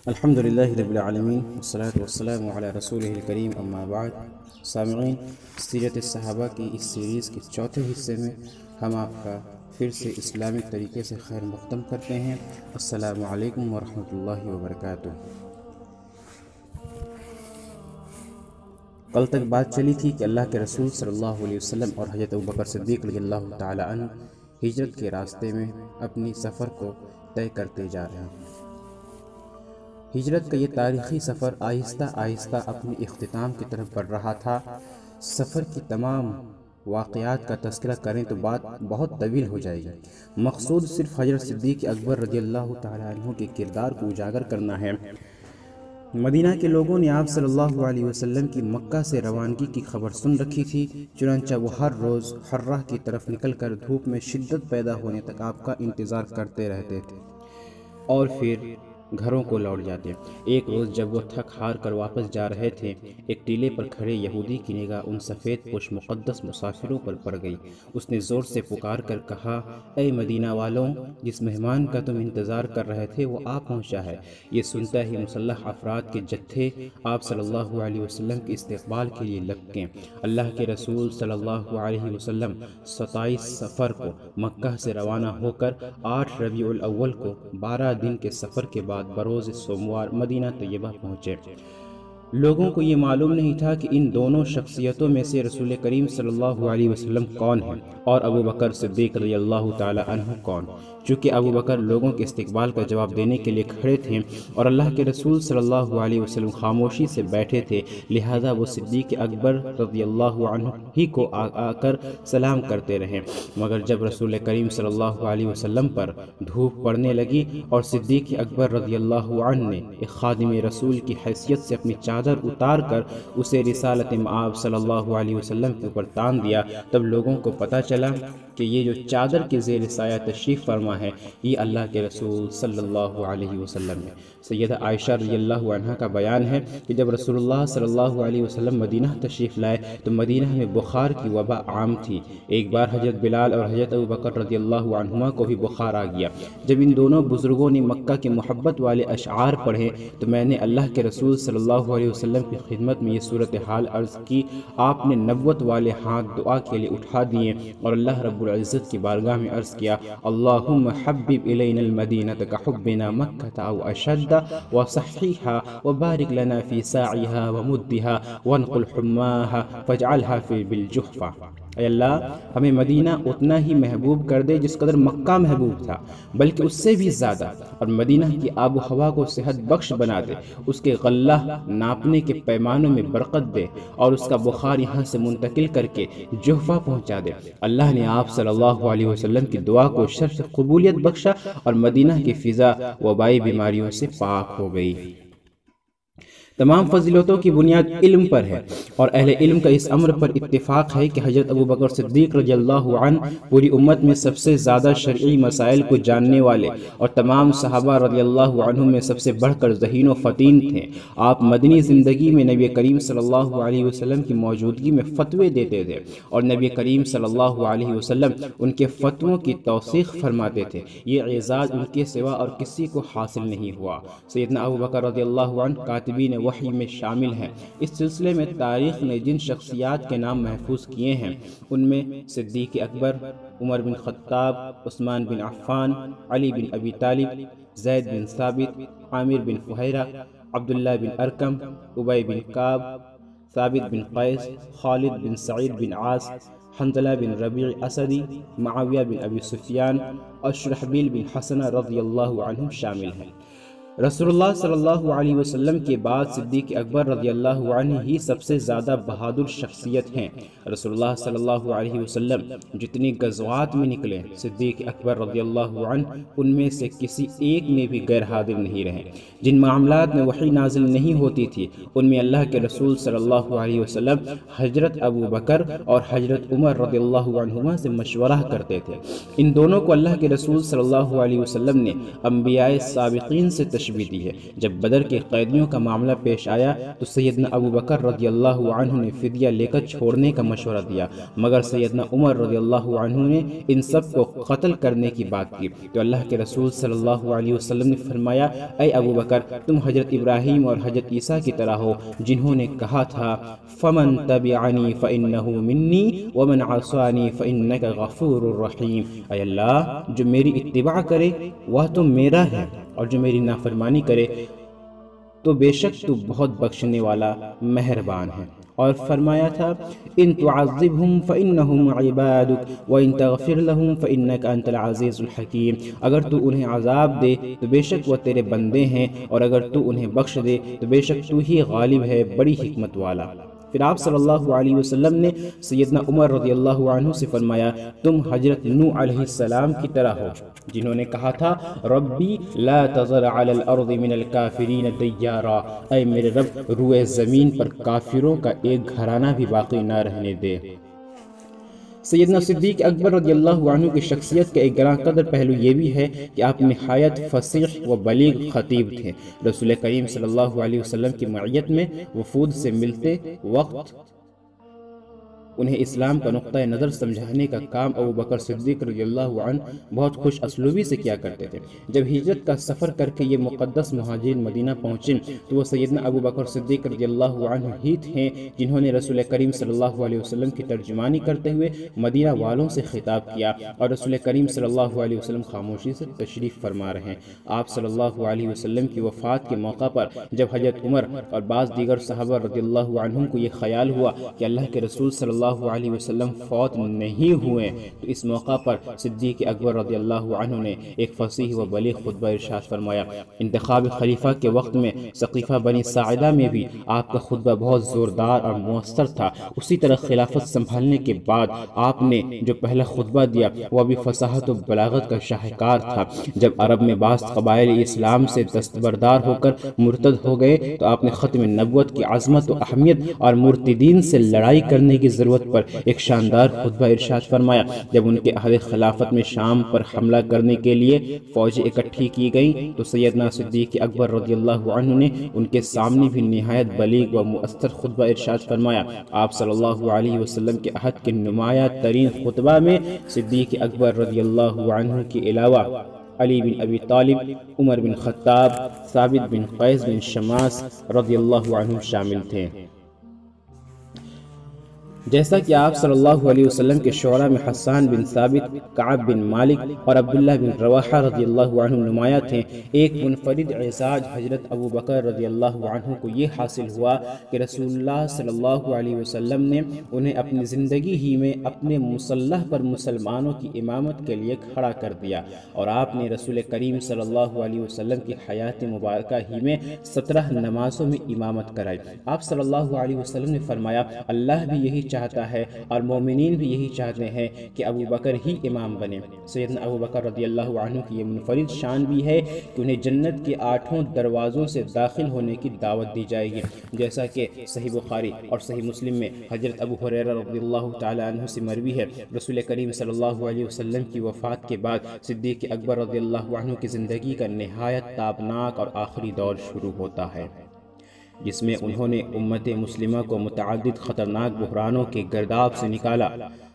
الحمد للہ رب العالمین والصلاة والسلام علی رسولہ الکریم اما بعد۔ سامعین، سیرت صحابہ کی اس سیریز کے چوتھے حصے میں ہم آپ کا پھر سے اسلامک طریقے سے خیر مقدم کرتے ہیں۔ السلام علیکم ورحمۃ اللہ وبرکاتہ۔ کل تک بات چلی تھی کہ اللہ کے رسول صلی اللہ علیہ وسلم اور حضرت ابوبکر صدیق رضی اللہ تعالی عنہ ہجرت کے راستے میں اپنی سفر کو طے کرتے جا رہے ہیں۔ ہجرت کا یہ تاریخی سفر آہستہ آہستہ اپنے اختتام کی طرف بڑھ رہا تھا۔ سفر کی تمام واقعات کا تذکرہ کریں تو بات بہت طویل ہو جائے گی۔ مقصود صرف حضرت صدیق اکبر رضی اللہ تعالی عنہ کے کردار کو اجاگر کرنا ہے۔ مدینہ کے لوگوں نے آپ صلی اللہ علیہ وسلم کی مکہ سے روانگی کی خبر سن رکھی تھی، چنانچہ وہ ہر روز حرہ کی طرف نکل کر دھوپ میں شدت پیدا ہونے تک آپ کا انتظار کرتے رہتے تھے اور پھر گھروں کو لوٹ جاتے۔ ایک روز جب وہ تھک ہار کر واپس جا رہے تھے، ایک ٹیلے پر کھڑے یہودی کی نگاہ ان سفید پوش مقدس مسافروں پر پڑ گئی۔ اس نے زور سے پکار کر کہا، اے مدینہ والوں، جس مہمان کا تم انتظار کر رہے تھے وہ آ پہنچا ہے۔ یہ سنتا ہی مسلح افراد کے جتھے آپ صلی اللہ علیہ وسلم کے استقبال کے لیے لپکے۔ اللہ کے رسول صلی اللہ علیہ وسلم 27 صفر کو مکہ سے روانہ ہو کر 8 ربیع الاول کو 12 دن کے سفر کے بعد بروز سوموار مدینہ طیبہ پہنچے۔ لوگوں کو یہ معلوم نہیں تھا کہ ان دونوں شخصیتوں میں سے رسول کریم صلی اللہ علیہ وسلم کون ہیں اور ابو بکر صدیق رضی اللہ تعالی عنہ کون۔ چونکہ ابو بکر لوگوں کے استقبال کا جواب دینے کے لیے کھڑے تھے اور اللہ کے رسول صلی اللہ علیہ وسلم خاموشی سے بیٹھے تھے، لہذا وہ صدیق اکبر رضی اللہ عنہ ہی کو آ کر سلام کرتے رہے۔ مگر جب رسول کریم صلی اللہ علیہ وسلم پر دھوپ پڑنے لگی اور صدیق اکبر رضی اللہ عنہ نے ایک خادم رسول کی حیثیت سے اپنی چادر اتار کر اسے رسالت مآب صلی اللہ علیہ وسلم کے اوپر تان دیا، تب لوگوں کو پتہ چلا کہ یہ جو چادر کے زیر سایہ تشریف فرما ہے یہ اللہ کے رسول صلی اللہ علیہ وسلم ہے۔ سیدہ عائشہ رضی اللہ عنہ کا بیان ہے کہ جب رسول اللہ صلی اللہ علیہ وسلم مدینہ تشریف لائے تو مدینہ میں بخار کی وبا عام تھی۔ ایک بار حضرت بلال اور حضرت ابوبکر رضی اللہ عنہما کو بھی بخار آ گیا۔ جب ان دونوں بزرگوں نے مکہ کے محبت والے اشعار پڑھے تو میں نے اللہ کے رسول صلی اللہ علیہ وسلم کی خدمت میں یہ صورتحال عرض کی۔ آپ نے نبوت والے ہاتھ دعا کے لیے اٹھا دیے اور اللہ رب العزت کی بارگاہ میں عرض کیا، اللہم حبب الینا المدینہ کحبنا مکہ او اشد وصحیحا وبارک لنا فی ساعیہا ومدہا وانقل حماہا فاجعلہا فی بالجحفہ۔ اے اللہ، ہمیں مدینہ اتنا ہی محبوب کر دے جس قدر مکہ محبوب تھا، بلکہ اس سے بھی زیادہ، اور مدینہ کی آب و ہوا کو صحت بخش بنا دے، اس کے غلہ ناپنے کے پیمانوں میں برکت دے اور اس کا بخار یہاں سے منتقل کر کے جحفہ پہنچا دے۔ اللہ نے آپ صلی اللہ علیہ وسلم کی دعا کو شرف سے قبولیت بخشا اور مدینہ کی فضا وبائی بیماریوں سے پاک ہو گئی۔ تمام فضیلتوں کی بنیاد علم پر ہے اور اہل علم کا اس امر پر اتفاق ہے کہ حضرت ابوبکر صدیق رضی اللہ عنہ پوری امت میں سب سے زیادہ شرعی مسائل کو جاننے والے اور تمام صحابہ رضی اللہ عنہ میں سب سے بڑھ کر ذہین و فطین تھے۔ آپ مدنی زندگی میں نبی کریم صلی اللہ علیہ وسلم کی موجودگی میں فتوے دیتے تھے اور نبی کریم صلی اللہ علیہ وسلم ان کے فتووں کی توثیق فرماتے تھے۔ یہ اعزاز ان کے سوا اور کسی کو حاصل نہیں ہوا۔ سیدنا ابوبکر رضی اللہ عنہ کاتبین وحی میں شامل ہیں۔ اس سلسلے میں تاریخ نے جن شخصیات کے نام محفوظ کیے ہیں ان میں صدیق اکبر، عمر بن خطاب، عثمان بن عفان، علی بن ابی طالب، زید بن ثابت، عامر بن فہیرہ، عبداللہ بن ارکم، ابی بن کعب، ثابت بن قیس، خالد بن سعید بن عاص، حنظلہ بن ربیع اسدی، معاویہ بن ابی سفیان اور شرحبیل بن حسنہ رضی اللہ عنہم شامل ہیں۔ رسول اللہ صلی اللہ علیہ وسلم کے بعد صدیق اکبر رضی اللہ عنہ ہی سب سے زیادہ بہادر شخصیت ہیں۔ رسول اللہ صلی اللہ علیہ وسلم جتنی غزوات میں نکلے، صدیق اکبر رضی اللہ عنہ ان میں سے کسی ایک میں بھی غیر حاضر نہیں رہے۔ جن معاملات میں وحی نازل نہیں ہوتی تھی ان میں اللہ کے رسول صلی اللہ علیہ وسلم حضرت ابو بکر اور حضرت عمر رضی اللہ عنہما سے مشورہ کرتے تھے۔ ان دونوں کو اللہ کے رسول صلی اللہ علیہ وسلم نے انبیاء سابقین سے تشبیہ دی ہے۔ جب بدر کے قیدیوں کا معاملہ پیش آیا تو سیدنا ابو بکر رضی اللہ عنہ نے فدیہ لے کر چھوڑنے کا مشورہ دیا، مگر سیدنا عمر رضی اللہ عنہ نے ان سب کو قتل کرنے کی بات کی تو اللہ کے رسول صلی اللہ علیہ وسلم نے فرمایا، اے ابو بکر، تم حضرت ابراہیم اور حضرت عیسیٰ کی طرح ہو جنہوں نے کہا تھا فمن تبعنی فإنہ منی ومن عصانی فإنک غفور رحیم۔ اے اللہ، جو میری اتباع کرے وہ تو میرا ہے، اور جو میری نافرمانی کرے تو بے شک تو بہت بخشنے والا مہربان ہے۔ اور فرمایا تھا ان تعذبہم فإنہم عبادک وإن تغفر لہم فإنک انت العزیز الحکیم۔ اگر تو انہیں عذاب دے تو بے شک وہ تیرے بندے ہیں، اور اگر تو انہیں بخش دے تو بے شک تو ہی غالب ہے، بڑی حکمت والا۔ پھر آپ صلی اللہ علیہ وسلم نے سیدنا عمر رضی اللہ عنہ سے فرمایا، تم حضرت نوح علیہ السلام کی طرح ہو جنہوں نے کہا تھا ربی لا تذر علی الارض من الکافرین دیارا، اے میرے رب روئے زمین پر کافروں کا ایک گھرانہ بھی باقی نہ رہنے دے۔ سیدنا صدیق اکبر رضی اللہ عنہ کی شخصیت کا ایک گراں قدر پہلو یہ بھی ہے کہ آپ نہایت فصیح و بلیغ خطیب تھے۔ رسول کریم صلی اللہ علیہ وسلم کی معیت میں وفود سے ملتے وقت انہیں اسلام کا نقطہ نظر سمجھانے کا کام ابو بکر صدیق رضی اللہ عنہ بہت خوش اسلوبی سے کیا کرتے تھے۔ جب ہجرت کا سفر کر کے یہ مقدس مہاجرین مدینہ پہنچے تو وہ سیدنا ابو بکر صدیق رضی اللہ عنہ ہی تھے جنہوں نے رسول کریم صلی اللہ علیہ وسلم کی ترجمانی کرتے ہوئے مدینہ والوں سے خطاب کیا، اور رسول کریم صلی اللہ علیہ وسلم خاموشی سے تشریف فرما رہے ہیں۔ آپ صلی اللہ علیہ وسلم کی وفات کے موقع پر جب حضرت عمر اور بعض دیگر صحابہ رضی اللہ عنہم کو یہ خیال ہوا کہ اللہ کے رسول صلی اللہ علیہ وسلم فوت نہیں ہوئے تو اس موقع پر صدیق اکبر رضی اللہ عنہ نے ایک فصیح و بلیغ خطبہ ارشاد فرمایا۔ انتخاب خلیفہ کے وقت میں سقیفہ بنی ساعدہ میں بھی آپ کا خطبہ بہت زوردار اور مؤثر تھا۔ اسی طرح خلافت سنبھالنے کے بعد آپ نے جو پہلا خطبہ دیا وہ بھی فصاحت و بلاغت کا شاہکار تھا۔ جب عرب میں بعض قبائل اسلام سے دستبردار ہو کر مرتد ہو گئے تو آپ نے ختم نبوت کی عظمت و اہمیت اور مرتدین سے لڑائی کرنے کی ضرورت پر ایک شاندار خطبہ ارشاد فرمایا۔ جب ان کے عہد خلافت میں شام پر حملہ کرنے کے لیے فوجیں اکٹھی کی گئیں تو سیدنا صدیق اکبر رضی اللہ عنہ نے ان کے سامنے بھی نہایت بلیغ و مؤثر خطبہ ارشاد فرمایا۔ آپ صلی اللہ علیہ وسلم کے عہد کے نمایاں ترین خطبہ میں صدیق اکبر رضی اللہ عنہ کے علاوہ علی بن ابی طالب، عمر بن خطاب، ثابت بن قیس بن شماس رضی اللہ عنہ شامل تھے۔ جیسا کہ آپ صلی اللہ علیہ وسلم کے شعراء میں حسان بن ثابت، کعب بن مالک اور عبداللہ بن رواحہ رضی اللہ عنہ نمایاں تھے، ایک منفرد اعزاز حضرت ابو بکر رضی اللہ عنہ کو یہ حاصل ہوا کہ رسول اللہ صلی اللہ علیہ وسلم نے انہیں اپنی زندگی ہی میں اپنے مسلح پر مسلمانوں کی امامت کے لیے کھڑا کر دیا، اور آپ نے رسول کریم صلی اللہ علیہ وسلم کی حیات مبارکہ ہی میں 17 نمازوں میں امامت کرائی۔ آپ صلی اللہ علیہ وسلم نے فرمایا، اللہ بھی یہی چاہتا ہے اور مومنین بھی یہی چاہتے ہیں کہ ابو بکر ہی امام بنے۔ سیدنا ابو بکر رضی اللہ عنہ کی یہ منفرد شان بھی ہے کہ انہیں جنت کے 8 دروازوں سے داخل ہونے کی دعوت دی جائے گی، جیسا کہ صحیح بخاری اور صحیح مسلم میں حضرت ابو ہریرہ رضی اللہ تعالی عنہ سے مروی ہے، رسول کریم صلی اللہ علیہ وسلم کی وفات کے بعد صدیق اکبر رضی اللہ عنہ کی زندگی کا نہایت تابناک اور آخری دور شروع ہوتا ہے، جس میں انہوں نے امت مسلمہ کو متعدد خطرناک بحرانوں کے گرداب سے نکالا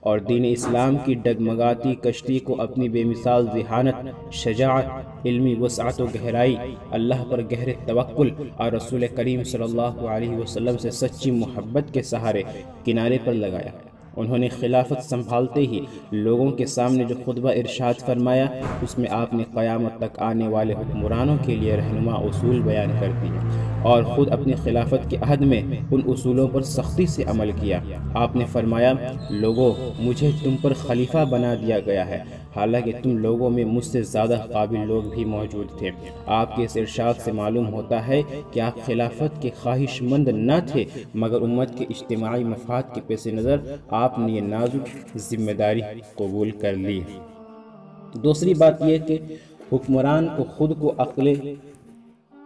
اور دین اسلام کی ڈگمگاتی کشتی کو اپنی بے مثال ذہانت، شجاعت، علمی وسعت و گہرائی، اللہ پر گہرے توکل اور رسول کریم صلی اللہ علیہ وسلم سے سچی محبت کے سہارے کنارے پر لگایا۔ انہوں نے خلافت سنبھالتے ہی لوگوں کے سامنے جو خطبہ ارشاد فرمایا اس میں آپ نے قیامت تک آنے والے حکمرانوں کے لیے رہنما اصول بیان کر دیے اور خود اپنی خلافت کے عہد میں ان اصولوں پر سختی سے عمل کیا۔ آپ نے فرمایا، لوگو، مجھے تم پر خلیفہ بنا دیا گیا ہے، حالانکہ تم لوگوں میں مجھ سے زیادہ قابل لوگ بھی موجود تھے۔ آپ کے اس ارشاد سے معلوم ہوتا ہے کہ آپ خلافت کے خواہش مند نہ تھے، مگر امت کے اجتماعی مفاد کے پیش نظر آپ نے یہ نازک ذمہ داری قبول کر لی۔ دوسری بات یہ کہ حکمران کو خود کو عقل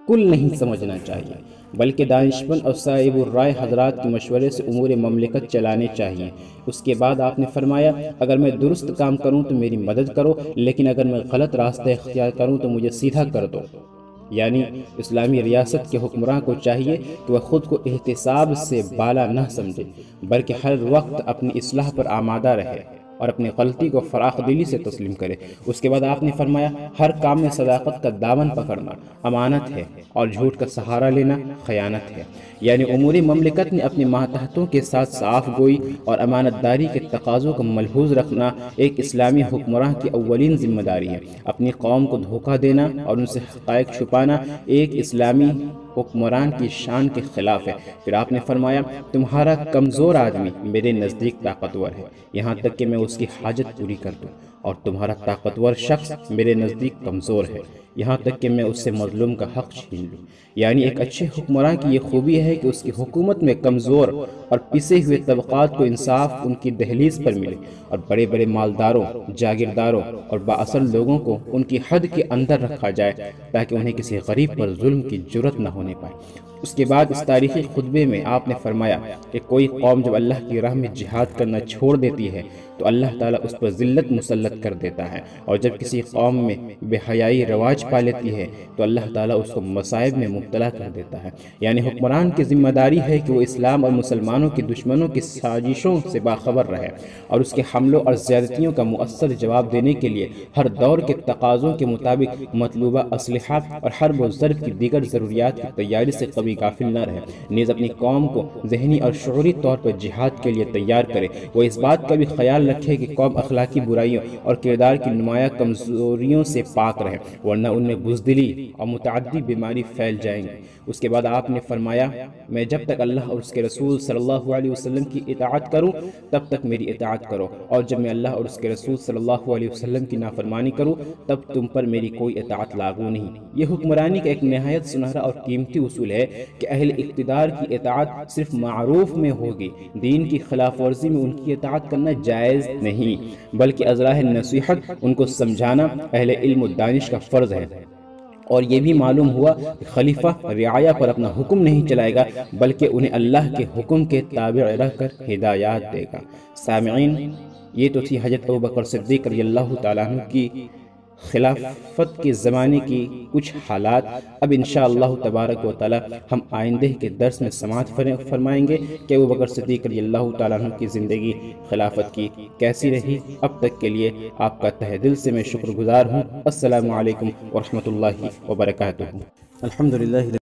کل نہیں سمجھنا چاہیے، بلکہ دانشمند اور صاحب الرائے حضرات کے مشورے سے امور مملکت چلانے چاہیے۔ اس کے بعد آپ نے فرمایا، اگر میں درست کام کروں تو میری مدد کرو، لیکن اگر میں غلط راستہ اختیار کروں تو مجھے سیدھا کر دو۔ یعنی اسلامی ریاست کے حکمراں کو چاہیے کہ وہ خود کو احتساب سے بالا نہ سمجھے، بلکہ ہر وقت اپنی اصلاح پر آمادہ رہے اور اپنی غلطی کو فراخ دلی سے تسلیم کرے۔ اس کے بعد آپ نے فرمایا ہر کام میں صداقت کا دامن پکڑنا امانت ہے اور جھوٹ کا سہارا لینا خیانت ہے، یعنی امور مملکت میں اپنے ماتحتوں کے ساتھ صاف گوئی اور امانت داری کے تقاضوں کو ملحوظ رکھنا ایک اسلامی حکمراں کی اولین ذمہ داری ہے۔ اپنی قوم کو دھوکہ دینا اور ان سے حقائق چھپانا ایک اسلامی حکمران کی شان کے خلاف ہے۔ پھر آپ نے فرمایا تمہارا کمزور آدمی میرے نزدیک طاقتور ہے، یہاں تک کہ میں اس کی حاجت پوری کر دوں، اور تمہارا طاقتور شخص میرے نزدیک کمزور ہے، یہاں تک کہ میں اس سے مظلوم کا حق چھین لوں۔ یعنی ایک اچھے حکمراں کی یہ خوبی ہے کہ اس کی حکومت میں کمزور اور پسے ہوئے طبقات کو انصاف ان کی دہلیز پر ملے، اور بڑے بڑے مالداروں، جاگیرداروں اور بااثر لوگوں کو ان کی حد کے اندر رکھا جائے تاکہ انہیں کسی غریب پر ظلم کی جرت نہ ہونے پائے۔ اس کے بعد اس تاریخی خطبے میں آپ نے فرمایا کہ کوئی قوم جب اللہ کی راہ میں جہاد کرنا چھوڑ دیتی ہے تو اللہ تعالیٰ اس پر ذلت مسلط کر دیتا ہے، اور جب کسی قوم میں بے حیائی رواج پا لیتی ہے تو اللہ تعالیٰ اس کو مصائب میں مبتلا کر دیتا ہے۔ یعنی حکمران کی ذمہ داری ہے کہ وہ اسلام اور مسلمانوں کے دشمنوں کی سازشوں سے باخبر رہے اور اس کے حملوں اور زیادتیوں کا مؤثر جواب دینے کے لیے ہر دور کے تقاضوں کے مطابق مطلوبہ اسلحہ اور حرب و ضرب کی دیگر ضروریات کی تیاری سے کبھی غافل نہ رہے، نیز اپنی قوم کو ذہنی اور شعوری طور پر جہاد کے لیے تیار کرے۔ وہ اس بات کا بھی خیال رکھے کہ قوم اخلاقی برائیوں اور کردار کی نمایاں کمزوریوں سے پاک رہے، ورنہ ان میں بزدلی اور متعدی بیماری پھیل جائیں گی۔ اس کے بعد آپ نے فرمایا میں جب تک اللہ اور اس کے رسول صلی اللہ علیہ وسلم کی اطاعت کروں تب تک میری اطاعت کرو، اور جب میں اللہ اور اس کے رسول صلی اللہ علیہ وسلم کی نافرمانی کروں تب تم پر میری کوئی اطاعت لاگو نہیں۔ یہ حکمرانی کا ایک نہایت سنہرا اور قیمتی اصول ہے کہ اہل اقتدار کی اطاعت صرف معروف میں ہوگی، دین کی خلاف ورزی میں ان کی اطاعت کرنا جائز نہیں، بلکہ ازراہ نصیحت ان کو سمجھانا اہل علم و دانش کا فرض ہے۔ اور یہ بھی معلوم ہوا کہ خلیفہ رعایا پر اپنا حکم نہیں چلائے گا بلکہ انہیں اللہ کے حکم کے تابع رہ کر ہدایات دے گا۔ سامعین، یہ تو تھی حضرت ابوبکر صدیق رضی اللہ تعالیٰ عنہ کی خلافت کے زمانے کی کچھ حالات۔ اب انشاءاللہ تبارک و تعالی ہم آئندہ کے درس میں سماعت فرمائیں گے کہ ابوبکر صدیق رضی اللہ تعالیٰ عنہ کی زندگی خلافت کی کیسی رہی۔ اب تک کے لیے آپ کا تہ دل سے میں شکر گزار ہوں۔ السلام علیکم ورحمۃ اللہ وبرکاتہ۔ الحمدللہ